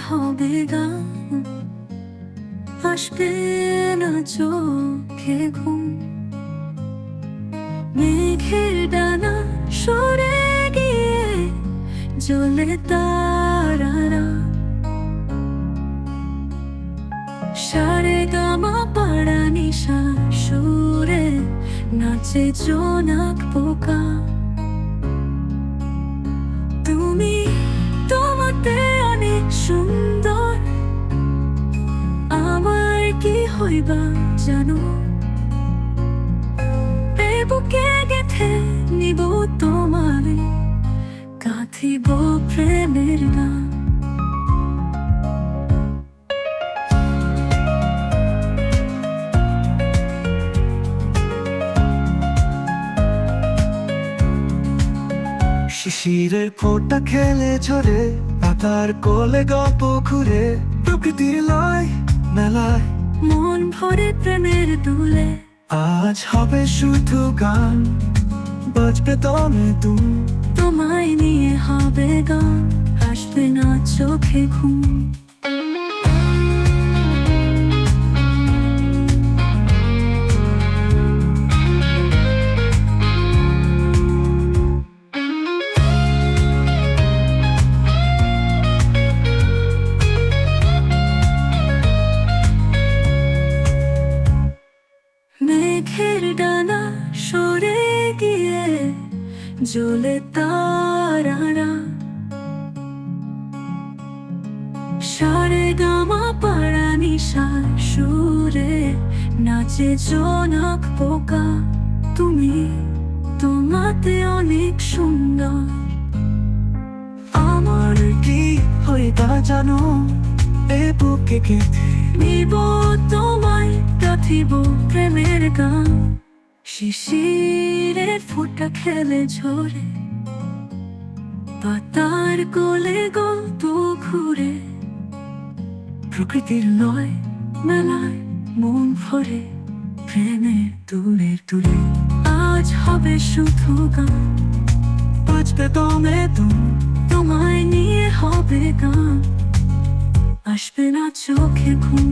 হবে গান, আসবে না চোখে ঘুম। মেঘের ডানা সরে গিয়ে জ্বলে তারারা, সারে গামা পাড়া নিশা সুরে নাচে জোনাক পোকা। তুমি তোমাতে অনেক সুন্দর, আমার কি হইবা জানো? এ বুকে গেথে নিব তোমারে, গাঁথিব প্রেমের গান। শিশিরের ফোঁটা খেলে ঝরে, পাতার কোলে গল্প ঘুরে, প্রকৃতির লয় মেলায় মন ভরে প্রেমের দুলে। আজ হবে শুধু গান, বাজবে দমে দুম। তোমায় নিয়ে হবে গান, আসবে না চোখে ঘুম। মেঘের ডানা সরে গিয়ে জ্বলে তারারা, সারে গামা পাড়া নিশা সুরে নাচে জোনাক পোকা। তুমি তোমাতে অনেক সুন্দর, আমার কি হইবা জানো? এ বুকে গেথে নিব তোমায়, গাঁথিব প্রেমের গান। শিশিরের ফোঁটা খেলে ঝরে, পাতার কোলে গল্প ঘুরে, প্রকৃতির লয় মেলায় মন ভরে প্রেমের দুলের দুলে। আজ হবে শুধু গান, বাজবে দমে দুম। তোমায় নিয়ে হবে গান, আসবে না চোখে ঘুম।